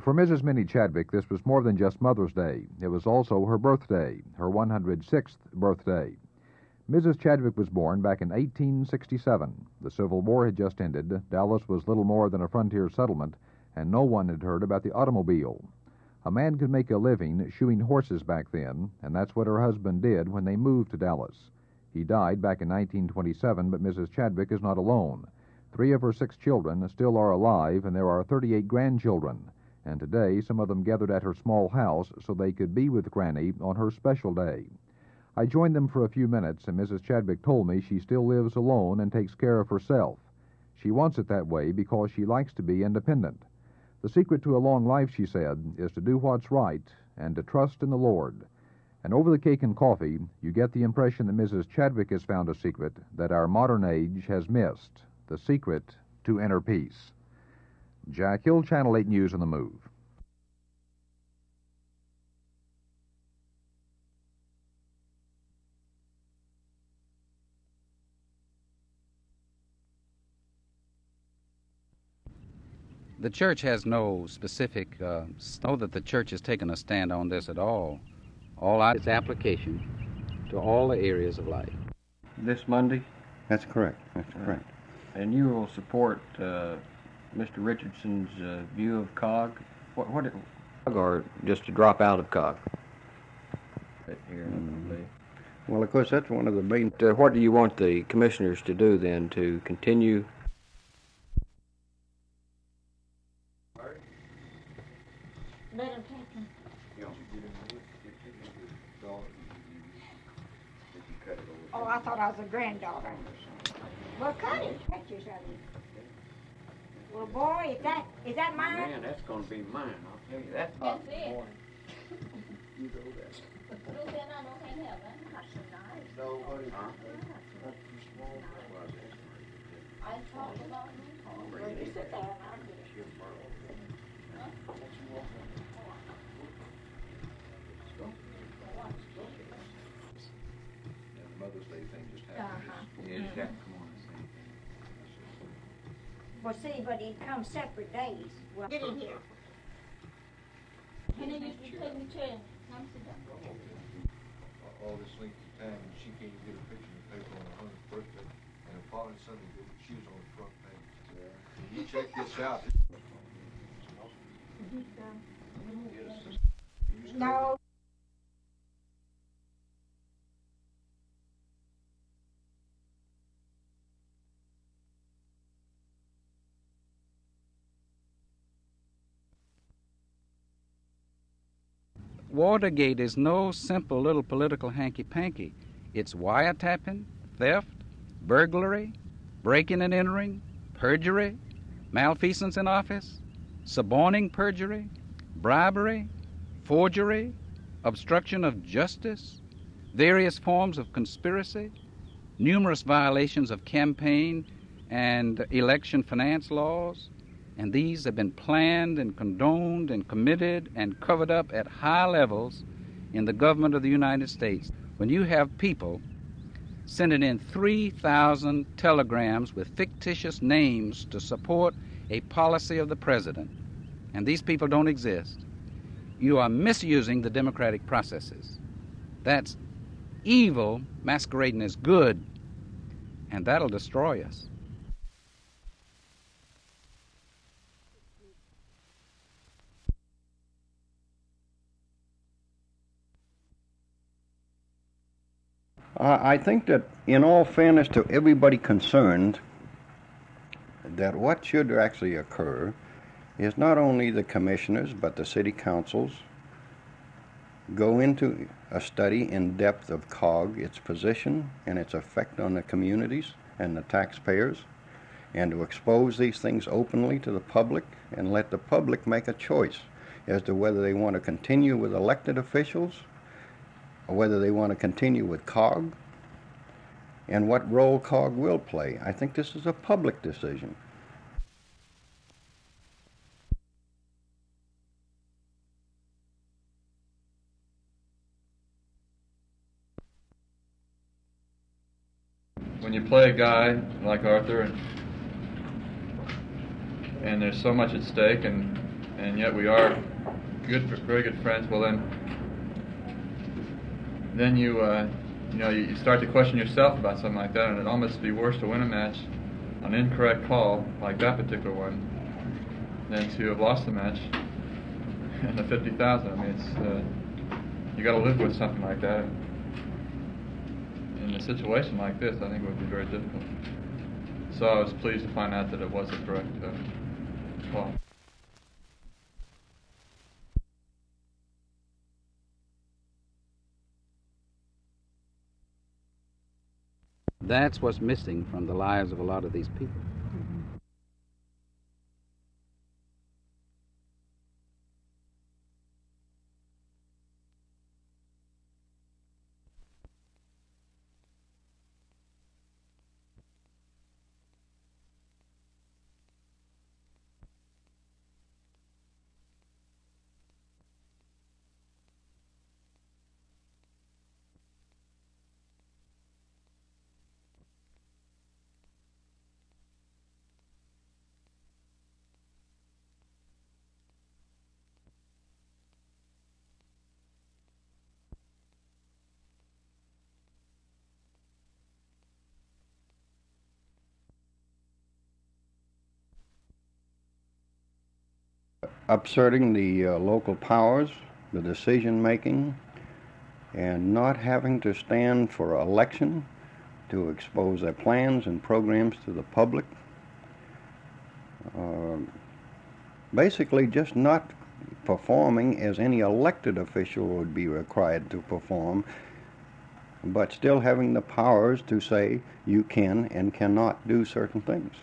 For Mrs. Minnie Chadwick, this was more than just Mother's Day. It was also her birthday, her 106th birthday. Mrs. Chadwick was born back in 1867. The Civil War had just ended. Dallas was little more than a frontier settlement, and no one had heard about the automobile. A man could make a living shoeing horses back then, and that's what her husband did when they moved to Dallas. He died back in 1927, but Mrs. Chadwick is not alone. 3 of her 6 children still are alive, and there are 38 grandchildren. And today some of them gathered at her small house so they could be with Granny on her special day. I joined them for a few minutes, and Mrs. Chadwick told me she still lives alone and takes care of herself. She wants it that way because she likes to be independent. The secret to a long life, she said, is to do what's right and to trust in the Lord. And over the cake and coffee, you get the impression that Mrs. Chadwick has found a secret that our modern age has missed, the secret to inner peace. Jack Hill, Channel 8 News on the Move. The church has no specific, know that the church has taken a stand on this at all. Its application to all the areas of life. This Monday? That's correct. And you will support Mr. Richardson's view of COG? Or just to drop out of COG? Here, Well, of course, that's one of the main... What do you want the commissioners to do then, to continue? Let him take him. Oh, I thought I was a granddaughter. Well, cut it. Cut yourself. Well, boy, is that mine? Man, that's going to be mine. I'll tell you that. That's it. You know that. Nobody. I talked about me. Well, you sit there and I'll get it. Mother's Day thing just happened. Come on. Well, see, but it comes separate days. Well, get in here. And then you can take me to come sit down. All this length of time, and she can't get a picture in the paper on her 100th birthday, and her father suddenly did it. She was on the front page. Yeah. You check this out. No. Watergate is no simple little political hanky-panky. It's wiretapping, theft, burglary, breaking and entering, perjury, malfeasance in office, suborning perjury, bribery, forgery, obstruction of justice, various forms of conspiracy, numerous violations of campaign and election finance laws, and these have been planned and condoned and committed and covered up at high levels in the government of the United States. When you have people sending in 3,000 telegrams with fictitious names to support a policy of the president, and these people don't exist, you are misusing the democratic processes. That's evil masquerading as good, and that'll destroy us. I think that, in all fairness to everybody concerned, that what should actually occur is not only the commissioners, but the city councils go into a study in depth of COG, its position and its effect on the communities and the taxpayers, and to expose these things openly to the public and let the public make a choice as to whether they want to continue with elected officials or whether they want to continue with COG, and what role COG will play. I think this is a public decision. When you play a guy like Arthur, and there's so much at stake, and and yet we are very good friends. Well, then you start to question yourself about something like that, and it'd almost be worse to win a match on an incorrect call like that particular one than to have lost the match in the 50,000. I mean, it's you got to live with something like that. In a situation like this, I think it would be very difficult. So I was pleased to find out that it was a correct call. That's what's missing from the lives of a lot of these people. Upsetting the local powers, the decision making, and not having to stand for election to expose their plans and programs to the public. Basically just not performing as any elected official would be required to perform, but still having the powers to say you can and cannot do certain things.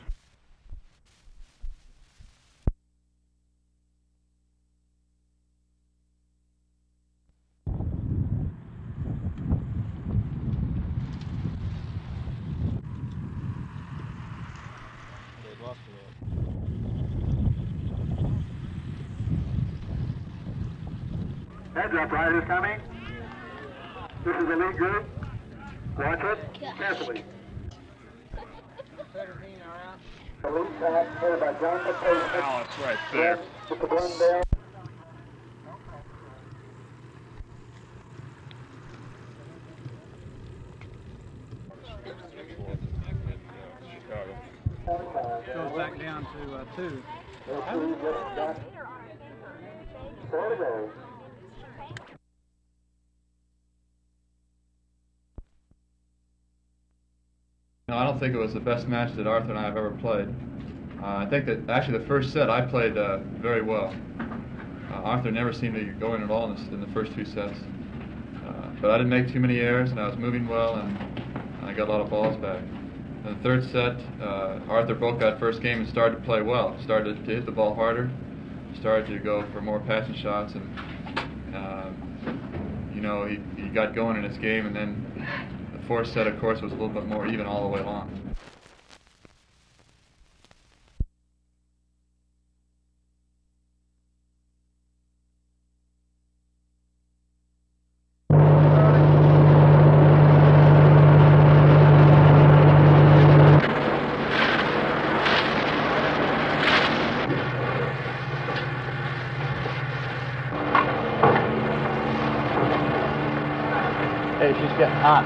Heads up, riders coming. This is the lead group. Watch it carefully. The lead track headed by John McPherson. Oh, it's right there. With the Glendale. Goes back down to 2. 4 to go. No, I don't think it was the best match that Arthur and I have ever played. I think that actually the first set I played very well. Arthur never seemed to go in at all in the first 2 sets. But I didn't make too many errors, and I was moving well, and I got a lot of balls back. In the third set, Arthur broke that first game and started to play well. Started to hit the ball harder, started to go for more passing shots, and he got going in his game, and then the fourth set, of course, was a little bit more even all the way along. Hey, she's getting hot.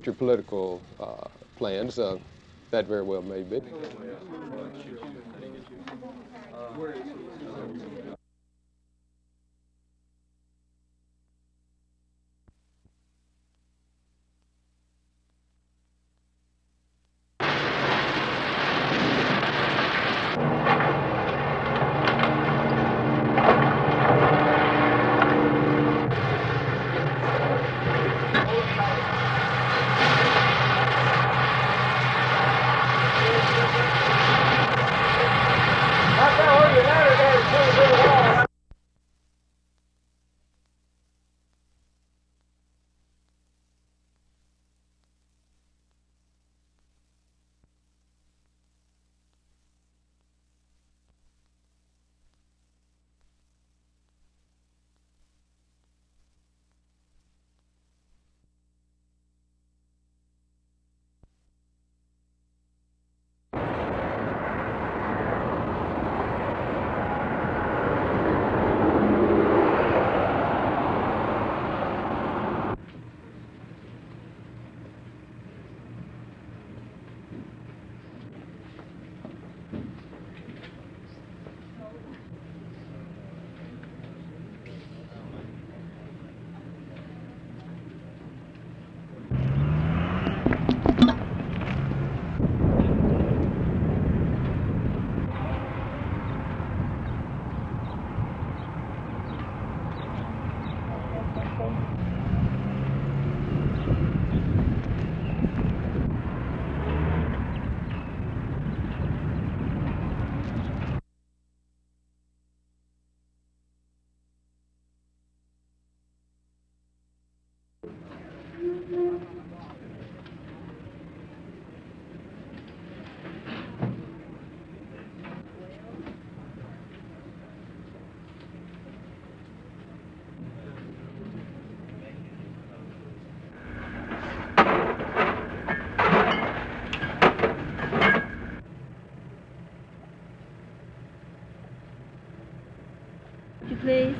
Your political plans, that very well may be. Not that hard, you careful. Would you please?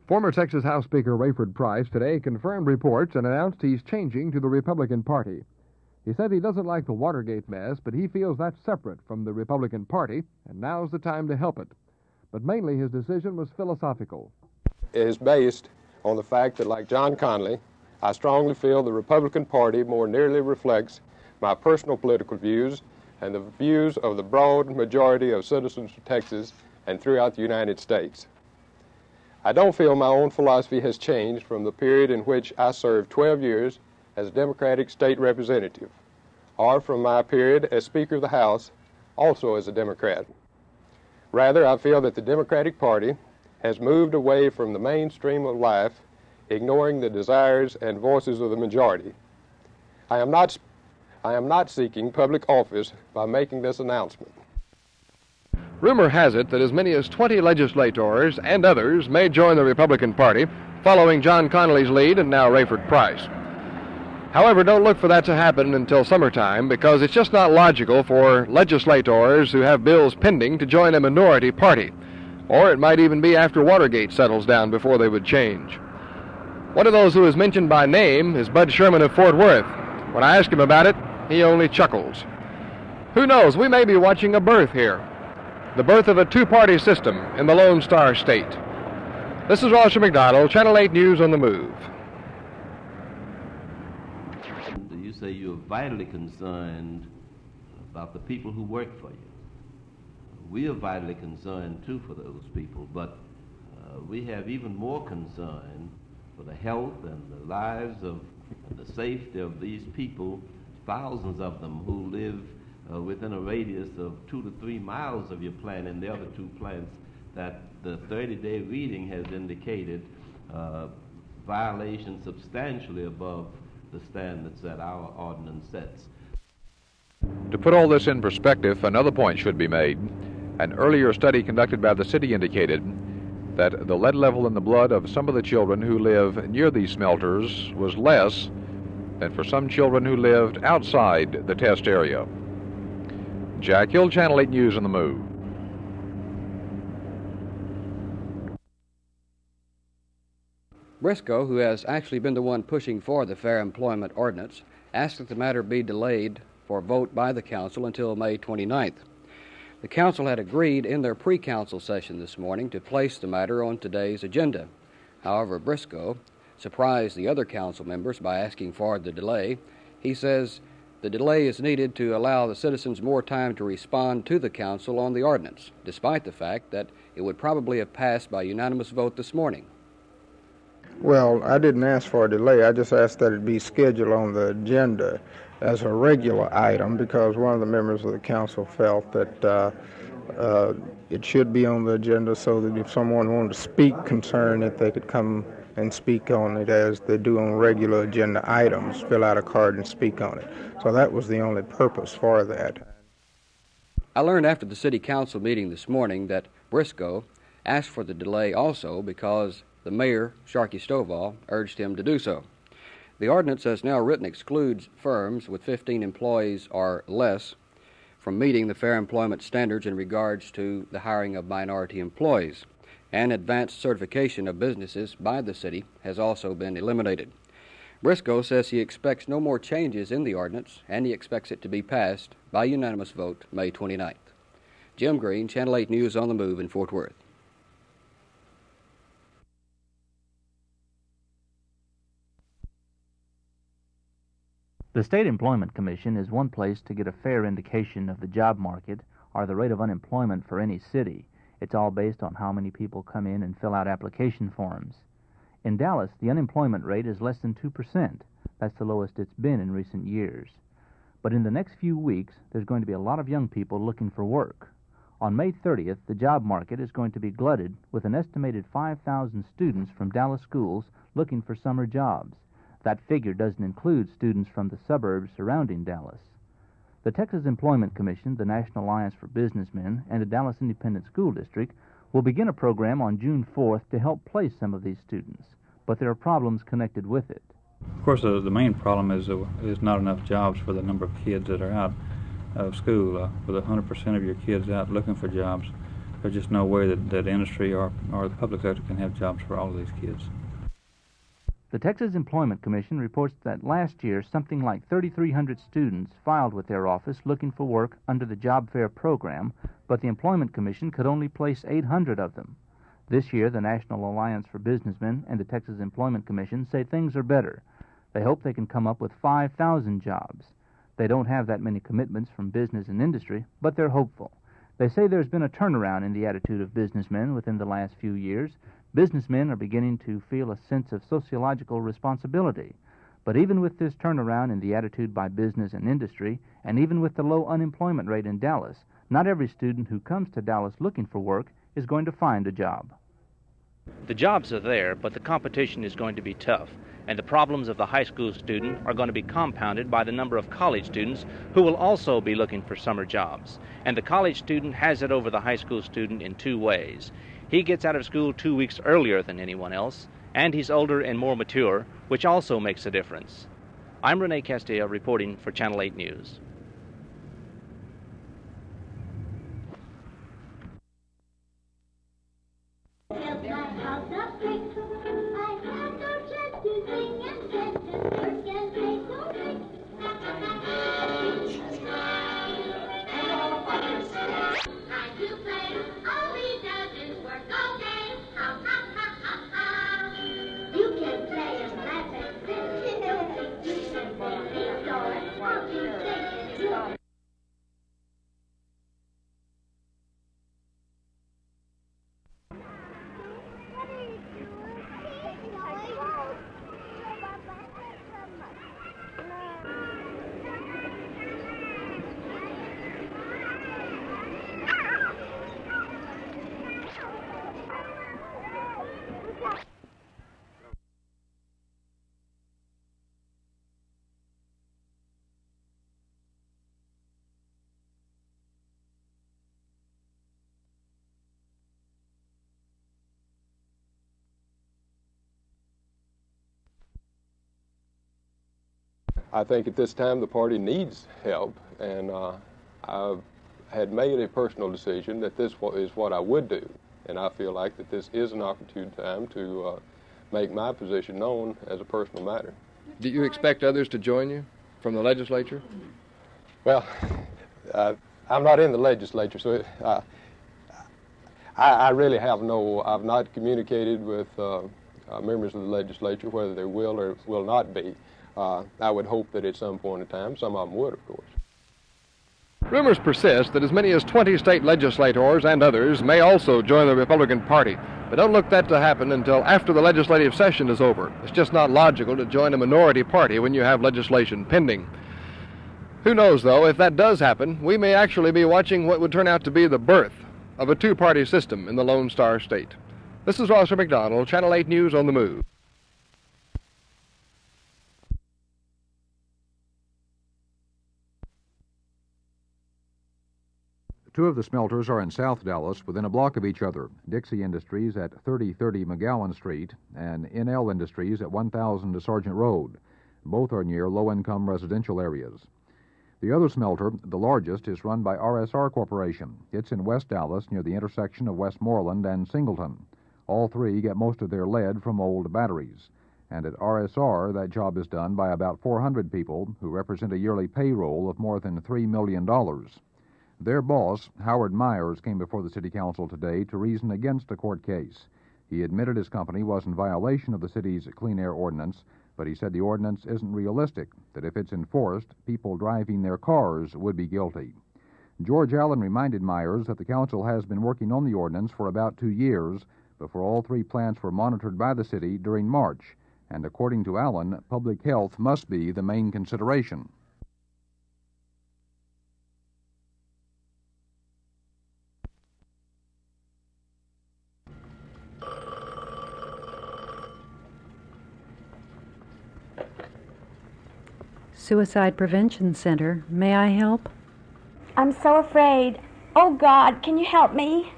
Former Texas House Speaker Rayford Price today confirmed reports and announced he's changing to the Republican Party. He said he doesn't like the Watergate mess, but he feels that's separate from the Republican Party, and now's the time to help it. But mainly his decision was philosophical. It is based on the fact that, like John Connally, I strongly feel the Republican Party more nearly reflects my personal political views and the views of the broad majority of citizens of Texas and throughout the United States. I don't feel my own philosophy has changed from the period in which I served 12 years as a Democratic state representative, or from my period as Speaker of the House, also as a Democrat. Rather, I feel that the Democratic Party has moved away from the mainstream of life, ignoring the desires and voices of the majority. I am not seeking public office by making this announcement. Rumor has it that as many as 20 legislators and others may join the Republican Party, following John Connally's lead and now Rayford Price. However, don't look for that to happen until summertime, because it's just not logical for legislators who have bills pending to join a minority party. Or it might even be after Watergate settles down before they would change. One of those who is mentioned by name is Bud Sherman of Fort Worth. When I ask him about it, he only chuckles. Who knows, we may be watching a birth here. The birth of a two-party system in the Lone Star State. This is Roger McDonald, Channel 8 News on the Move. You say you're vitally concerned about the people who work for you. We are vitally concerned, too, for those people, but we have even more concern for the health and the lives of and the safety of these people, thousands of them who live within a radius of 2 to 3 miles of your plant and the other two plants that the 30-day reading has indicated violations substantially above the standards that our ordinance sets. To put all this in perspective, another point should be made. An earlier study conducted by the city indicated that the lead level in the blood of some of the children who live near these smelters was less than for some children who lived outside the test area. Jack Hill, Channel 8 News on the Move. Briscoe, who has actually been the one pushing for the Fair Employment Ordinance, asked that the matter be delayed for vote by the Council until May 29th. The Council had agreed in their pre-Council session this morning to place the matter on today's agenda. However, Briscoe surprised the other Council members by asking for the delay. He says the delay is needed to allow the citizens more time to respond to the Council on the ordinance, despite the fact that it would probably have passed by unanimous vote this morning. Well, I didn't ask for a delay. I just asked that it be scheduled on the agenda as a regular item because one of the members of the council felt that it should be on the agenda so that if someone wanted to speak concerning it, they could come and speak on it as they do on regular agenda items, fill out a card and speak on it. So that was the only purpose for that. I learned after the City Council meeting this morning that Briscoe asked for the delay also because the mayor, Sharkey Stovall, urged him to do so. The ordinance as now written excludes firms with 15 employees or less from meeting the fair employment standards in regards to the hiring of minority employees, and advanced certification of businesses by the city has also been eliminated. Briscoe says he expects no more changes in the ordinance, and he expects it to be passed by unanimous vote May 29th. Jim Green, Channel 8 News on the Move in Fort Worth. The State Employment Commission is one place to get a fair indication of the job market or the rate of unemployment for any city. It's all based on how many people come in and fill out application forms. In Dallas, the unemployment rate is less than 2%. That's the lowest it's been in recent years. But in the next few weeks, there's going to be a lot of young people looking for work. On May 30th, the job market is going to be glutted with an estimated 5,000 students from Dallas schools looking for summer jobs. That figure doesn't include students from the suburbs surrounding Dallas. The Texas Employment Commission, the National Alliance for Businessmen, and the Dallas Independent School District will begin a program on June 4th to help place some of these students, but there are problems connected with it. Of course, the main problem is not enough jobs for the number of kids that are out of school. With 100% of your kids out looking for jobs, there's just no way that industry or the public sector can have jobs for all of these kids. The Texas Employment Commission reports that last year something like 3,300 students filed with their office looking for work under the job fair program, but the Employment Commission could only place 800 of them. This year, the National Alliance for Businessmen and the Texas Employment Commission say things are better. They hope they can come up with 5,000 jobs. They don't have that many commitments from business and industry, but they're hopeful. They say there's been a turnaround in the attitude of businessmen within the last few years. Businessmen are beginning to feel a sense of sociological responsibility. But even with this turnaround in the attitude by business and industry, and even with the low unemployment rate in Dallas, not every student who comes to Dallas looking for work is going to find a job. The jobs are there, but the competition is going to be tough, and the problems of the high school student are going to be compounded by the number of college students who will also be looking for summer jobs. And the college student has it over the high school student in two ways. He gets out of school 2 weeks earlier than anyone else, and he's older and more mature, which also makes a difference. I'm Rene Castillo reporting for Channel 8 News. I think at this time the party needs help, and I've had made a personal decision that this is what I would do, and I feel like that this is an opportune time to make my position known as a personal matter. Do you expect others to join you from the legislature? Well, I'm not in the legislature, so I really have I've not communicated with members of the legislature whether there will or will not be. I would hope that at some point in time, some of them would, of course. Rumors persist that as many as 20 state legislators and others may also join the Republican Party, but don't look that to happen until after the legislative session is over. It's just not logical to join a minority party when you have legislation pending. Who knows, though, if that does happen, we may actually be watching what would turn out to be the birth of a two-party system in the Lone Star State. This is Rosser McDonald, Channel 8 News on the Move. Two of the smelters are in South Dallas, within a block of each other. Dixie Industries at 3030 McGowan Street and NL Industries at 1000 Sergeant Road. Both are near low-income residential areas. The other smelter, the largest, is run by RSR Corporation. It's in West Dallas, near the intersection of Westmoreland and Singleton. All three get most of their lead from old batteries. And at RSR, that job is done by about 400 people who represent a yearly payroll of more than $3 million. Their boss, Howard Myers, came before the City Council today to reason against a court case. He admitted his company was in violation of the city's clean air ordinance, but he said the ordinance isn't realistic, that if it's enforced, people driving their cars would be guilty. George Allen reminded Myers that the council has been working on the ordinance for about 2 years before all 3 plants were monitored by the city during March, and according to Allen, public health must be the main consideration. Suicide Prevention Center. May I help? I'm so afraid. Oh, God, can you help me?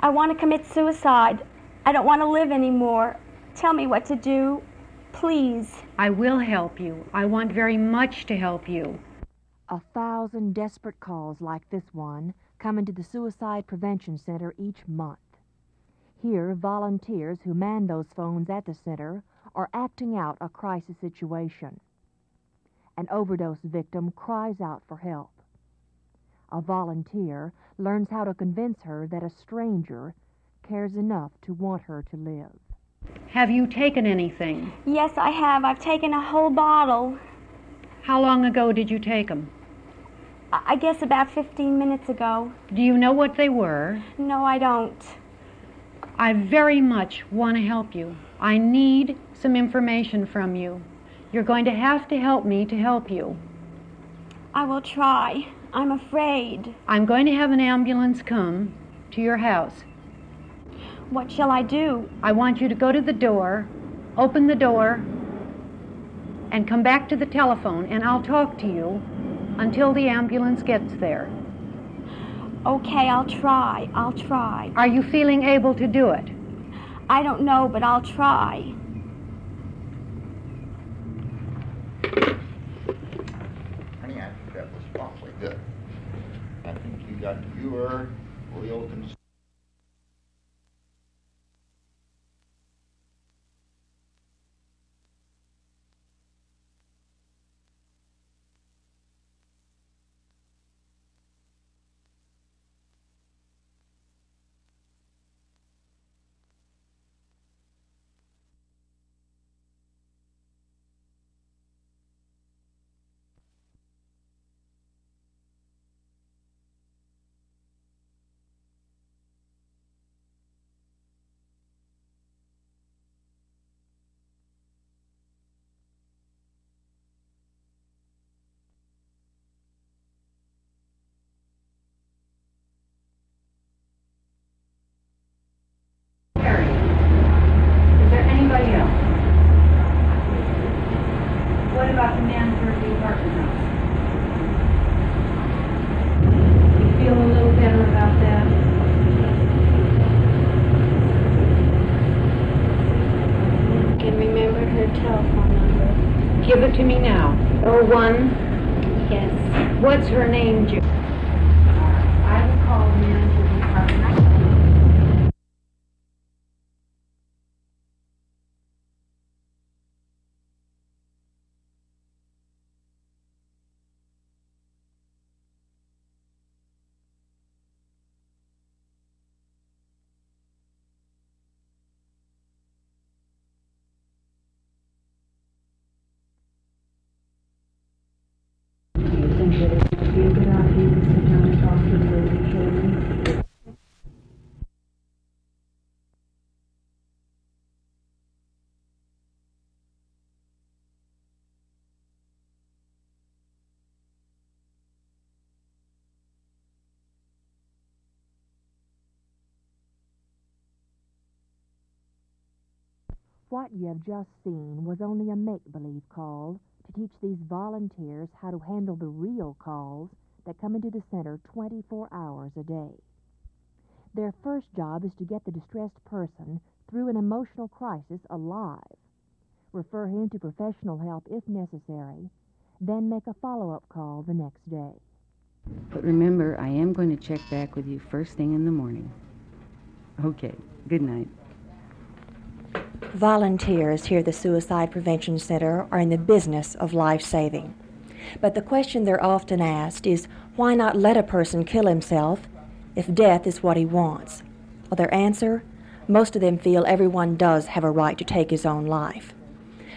I want to commit suicide. I don't want to live anymore. Tell me what to do, please. I will help you. I want very much to help you. 1,000 desperate calls like this one come into the Suicide Prevention Center each month. Here, volunteers who man those phones at the center are acting out a crisis situation. An overdose victim cries out for help. A volunteer learns how to convince her that a stranger cares enough to want her to live. Have you taken anything? Yes, I have. I've taken a whole bottle. How long ago did you take them? I guess about 15 minutes ago. Do you know what they were? No, I don't. I very much want to help you. I need some information from you. You're going to help me to help you. I will try. I'm afraid. I'm going to have an ambulance come to your house. What shall I do? I want you to go to the door, open the door, and come back to the telephone, and I'll talk to you until the ambulance gets there. Okay, I'll try. I'll try. Are you feeling able to do it? I don't know, but I'll try. Honey, I think that was awfully good. I think you got your real concern. Is there anybody else? What about the manager of the apartment house? You feel a little better about that? I can remember her telephone number. Give it to me now. 01? Yes. What's her name, Jim? I will call the manager of the apartment house. What you have just seen was only a make-believe call to teach these volunteers how to handle the real calls that come into the center 24 hours a day. Their first job is to get the distressed person through an emotional crisis alive, refer him to professional help if necessary, then make a follow-up call the next day. But remember, I am going to check back with you first thing in the morning. Okay, good night. Volunteers here at the Suicide Prevention Center are in the business of life-saving. But the question they're often asked is, why not let a person kill himself if death is what he wants? Well, their answer, most of them feel everyone does have a right to take his own life.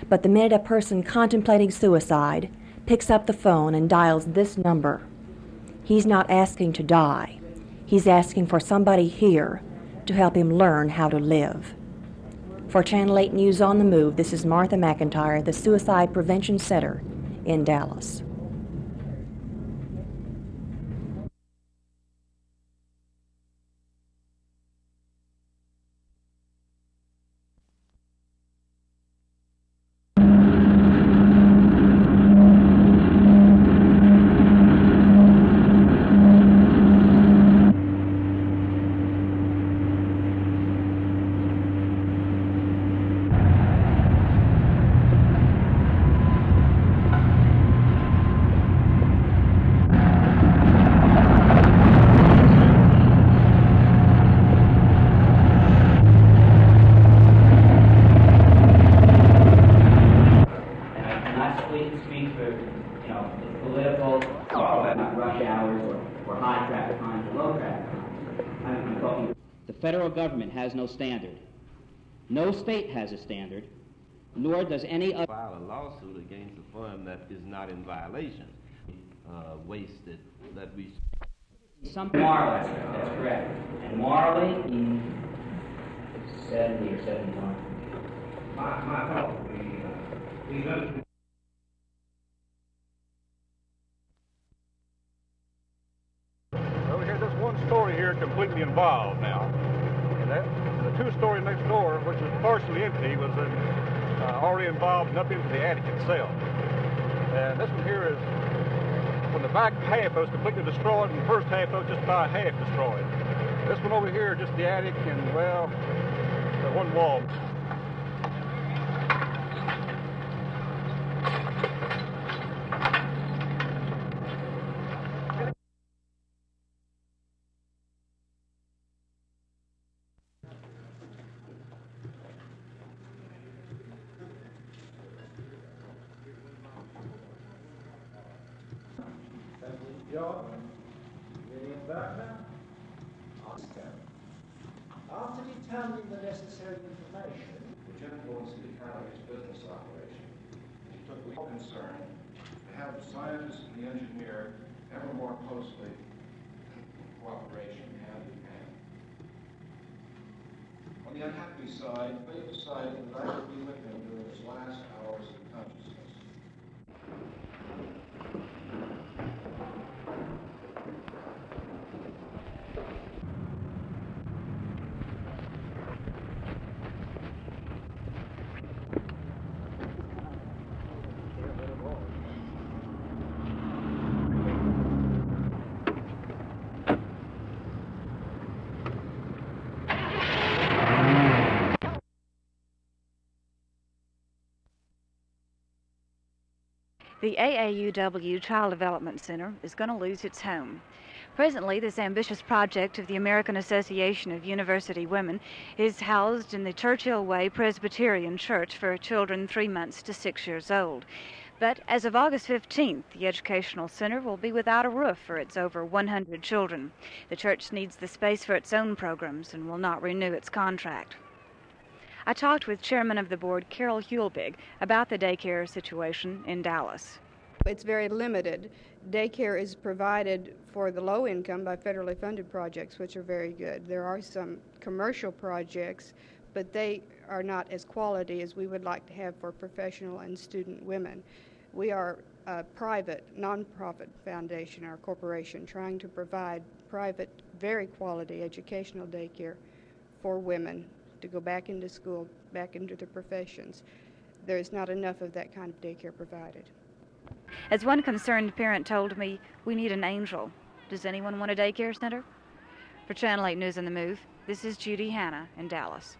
But the minute a person contemplating suicide picks up the phone and dials this number, he's not asking to die. He's asking for somebody here to help him learn how to live. For Channel 8 News on the Move, this is Martha McIntyre, the Suicide Prevention Center in Dallas. The federal government has no standard. No state has a standard, nor does any other. File a lawsuit against a firm that is not in violation. Wasted that we. Morally, that's correct. And morally, in 70 or 71. My thought would be, Well, we hear this one story here completely involved now. And the two-story next door, which was partially empty, was already involved and up into the attic itself. And this one here is when the back half was completely destroyed and the first half was just about half destroyed. This one over here, just the attic and, well, the one wall. After determining the necessary information which influenced the economy's business operation, it took real concern to have the scientist and the engineer ever more closely in cooperation, hand in hand. On the unhappy side, Fate decided that I would be with him during his last hours of consciousness. The AAUW Child Development Center is going to lose its home. Presently, this ambitious project of the American Association of University Women is housed in the Churchill Way Presbyterian Church for children 3 months to 6 years old. But as of August 15th, the Educational Center will be without a roof for its over 100 children. The church needs the space for its own programs and will not renew its contract. I talked with Chairman of the Board, Carol Hulbig, about the daycare situation in Dallas. It's very limited. Daycare is provided for the low income by federally funded projects, which are very good. There are some commercial projects, but they are not as quality as we would like to have for professional and student women. We are a private, nonprofit foundation, our corporation, trying to provide private, very quality educational daycare for women to go back into school, back into their professions. There is not enough of that kind of daycare provided. As one concerned parent told me, we need an angel. Does anyone want a daycare center? For Channel 8 News on the Move, this is Judy Hanna in Dallas.